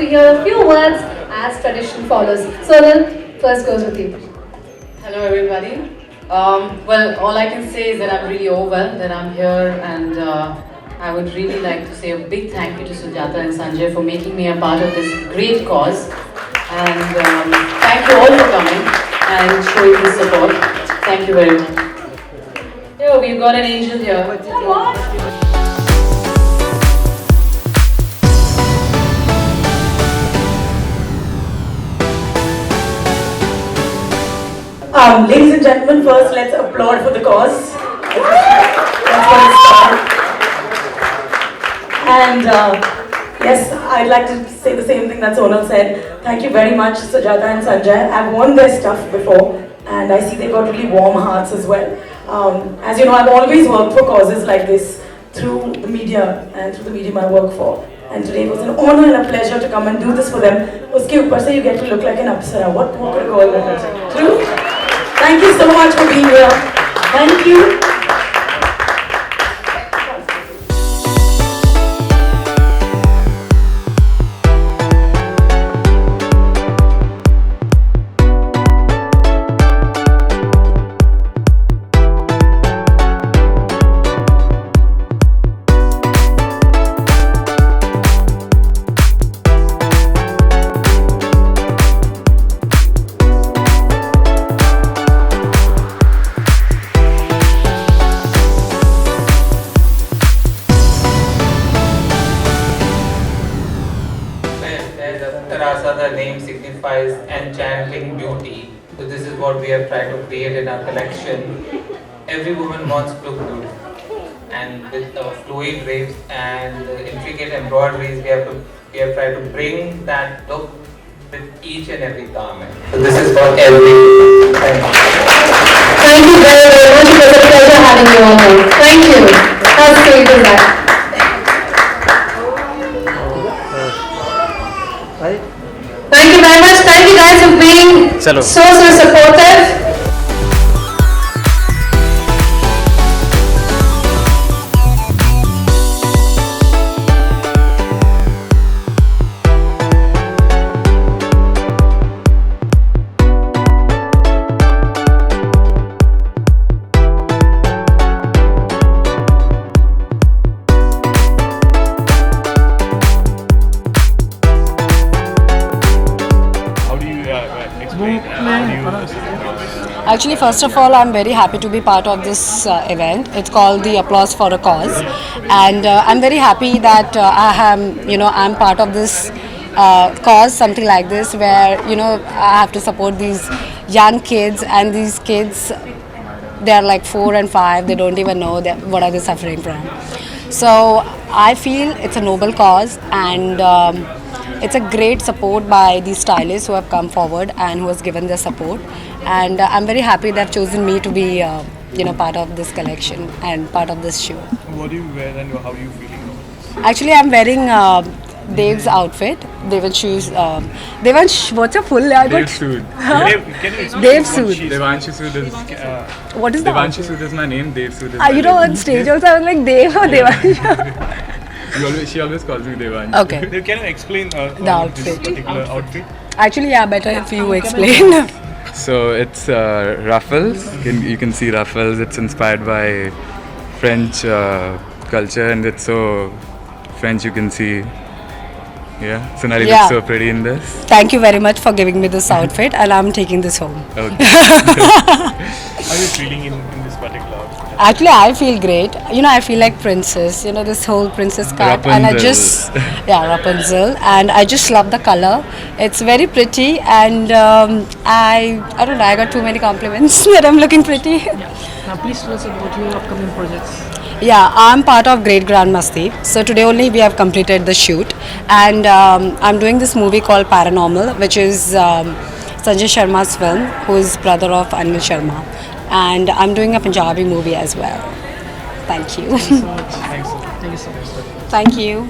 hear a few words as tradition follows. Sonal, first goes with you. Hello, everybody. Well, all I can say is that I'm really overwhelmed that I'm here, and I would really like to say a big thank you to Sujata and Sanjay for making me a part of this great cause. And thank you all for coming and showing the support. Thank you very much. Yo, we've got an angel here. Come on. Ladies and gentlemen, first let's applaud for the cause. That's what it's called. And yes, I'd like to say the same thing that Sonal said. Thank you very much, Sujata and Sanjay. I've worn their stuff before, and I see they've got really warm hearts as well. As you know, I've always worked for causes like this through the media and through the medium I work for. And today it was an honor and a pleasure to come and do this for them. Uske upar se you get to look like an apsara. What more could go than that? True? Thank you so much for being here. Thank you. Rasa, the name signifies enchanting beauty. So this is what we have tried to create in our collection. Every woman wants to look beautiful, and with fluid drapes and intricate embroideries, we have tried to bring that look with each and every garment. So this is for every. Thank you very, very much. It was a pleasure having you all here. Thank you. How sweet is that? Thank you very much. Thank you guys for being so supportive. Actually, first of all, I'm very happy to be part of this event. It's called the Applause for a Cause, and I'm very happy that I'm part of this cause, something like this, where I have to support these young kids, and these kids, they're like 4 and 5. They don't even know what are they suffering from. So I feel it's a noble cause, and it's a great support by these stylists who have come forward and who has given their support. And I'm very happy they've chosen me to be, part of this collection and part of this show. What do you wear and how are you feeling? Actually, I'm wearing Dev's outfit. Devansh, what's your full name? Dev Sood. Can you explain Dev Sood. Devanshu Sood is. What is that? Devanshu Sood is my name. Dev Sood is my name. On stage also I was like Dev or Devansh. She always calls me Devansh. Okay. Can you explain the outfit? this particular outfit? Actually, yeah, better if you explain. So it's ruffles. You can see ruffles. It's inspired by French culture, and it's so French. You can see. Yeah, Sonali looks so pretty in this. Thank you very much for giving me this outfit, and I'm taking this home. Okay. How are you feeling in this particular outfit? Actually, I feel great. I feel like princess. This whole princess cut, Rapunzel. and I just Rapunzel, and I just love the color. It's very pretty, and I don't know. I got too many compliments that I'm looking pretty. Now, please tell us about your upcoming projects. Yeah, I'm part of Great Grand Masti. So today only we have completed the shoot, and I'm doing this movie called Paranormal, which is Sanjay Sharma's film, who is brother of Anil Sharma, and I'm doing a Punjabi movie as well. Thank you. Thank you so much. Thank you so much. Thank you.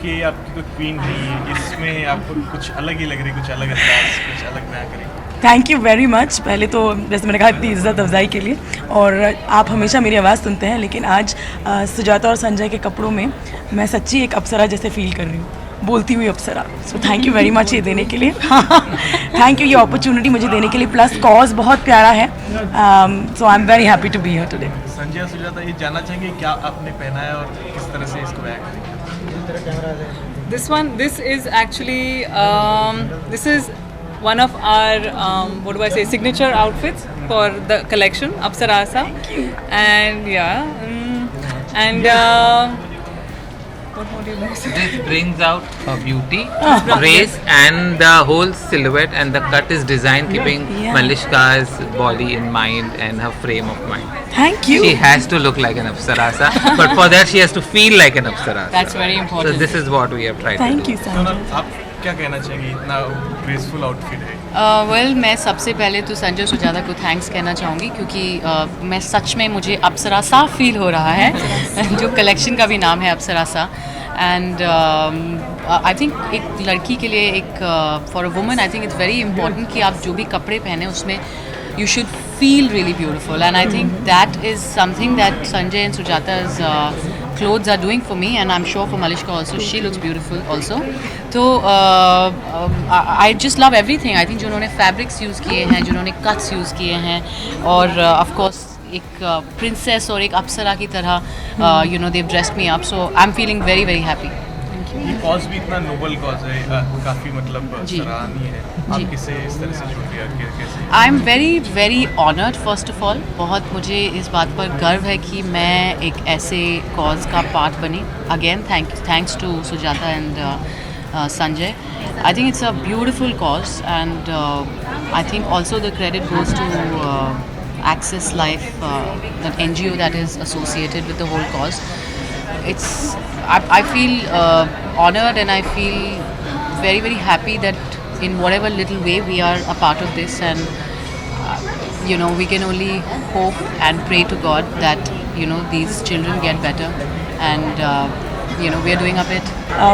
कि ये आपकी कोई queen रही है, इसमें आपको कुछ अलग ही लग रही है, कुछ अलग अंदाज, कुछ अलग नया करेंगे? Thank you very much. पहले तो जैसे मैंने कहा इतनी इज़्ज़त अफजाई के लिए, और आप हमेशा मेरी आवाज़ सुनते हैं, लेकिन आज सुजाता और संजय के कपड़ों में मैं सच्ची एक अप्सरा जैसे फील कर रही हूँ, बोलती हुई अप्सरा। So thank you very much ये देने के लिए। थैंक यू ये अपॉर्चुनिटी मुझे देने के लिए, प्लस कॉज बहुत प्यारा है। So I am very happy to be here today. Sanjay और सुजाता ये जानना चाहेंगे क्या आपने पहना है और किस तरह से इसको बैग करेंगे? This is actually, this is one of our, what do I say, signature outfits for the collection, Apsarasa. And yeah, and what more do you guys say? This brings out beauty, grace, and the whole silhouette and the cut is designed keeping Malishka's body in mind and her frame of mind. Thank you. She has to look like an Apsarasa, but for that she has to feel like an Apsarasa. That's very important. So this is what we have tried to thank do. You Sonal, Sanjay. आप क्या कहना चाहेंगे, इतना graceful outfit है? Well मैं सबसे पहले तो संजय सुजाता को थैंक्स कहना चाहूँगी, क्योंकि मैं सच में मुझे अप्सरा सा फील हो रहा है जो कलेक्शन का भी नाम है अप्सरा सा। एंड आई थिंक एक लड़की के लिए, एक for a woman, I think it's very important कि आप जो भी कपड़े पहने उसमें you should feel really beautiful, and I think that is something that Sanjay and Sujata's clothes are doing for me, and I'm sure for Malishka also, she looks beautiful also. So I just love everything. I think जो उन्होंने fabrics use किए हैं, जो उन्होंने cuts use किए हैं, और of course एक princess और एक अप्सरा की तरह you know they've dressed me up, so I'm feeling very very happy. ये कॉज भी इतना नोबल कॉज है, काफ़ी मतलब सराहनीय है। आप किसे इस तरह से जुड़ गया, कैसे? आई am very very honoured first of all. बहुत मुझे इस बात पर गर्व है कि मैं एक ऐसे कॉज का पार्ट बनी। Again thanks to Sujata and Sanjay. I think it's a beautiful cause, and I think also the credit goes to Access Life, the NGO that is associated with the whole cause. I feel honored, and I feel very very happy that in whatever little way we are a part of this, and you know we can only hope and pray to God that you know these children get better, and you know we are doing a bit.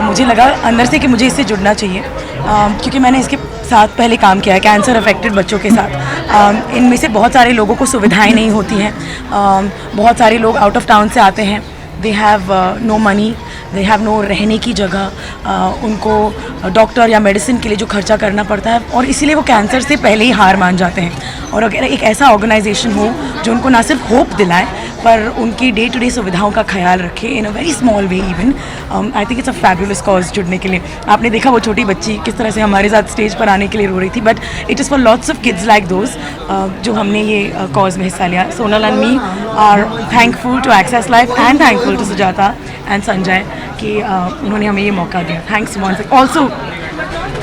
मुझे लगा अंदर से कि मुझे इससे जुड़ना चाहिए, क्योंकि मैंने इसके साथ पहले काम किया है कैंसर अफेक्टेड बच्चों के साथ। इनमें से बहुत सारे लोगों को सुविधाएं नहीं होती हैं, बहुत सारे लोग आउट ऑफ टाउन से आते हैं, they have no money, they have no रहने की जगह, उनको डॉक्टर या मेडिसिन के लिए जो खर्चा करना पड़ता है, और इसीलिए वो कैंसर से पहले ही हार मान जाते हैं। और अगर एक ऐसा ऑर्गेनाइजेशन हो जो उनको ना सिर्फ होप दिलाए पर उनकी डे टू डे सुविधाओं का ख्याल रखे in a very small way even, I think it's a fabulous cause जुड़ने के लिए। आपने देखा वो छोटी बच्ची किस तरह से हमारे साथ स्टेज पर आने के लिए रो रही थी, but it is for lots of kids like those जो हमने ये कॉज में हिस्सा लिया। Sonal and me are thankful to Access Life and thankful to Sujata and Sanjay कि उन्होंने हमें ये मौका दिया। Thanks once also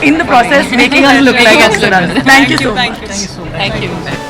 in the process making us look like Apsara. Thank you so much. Thank you.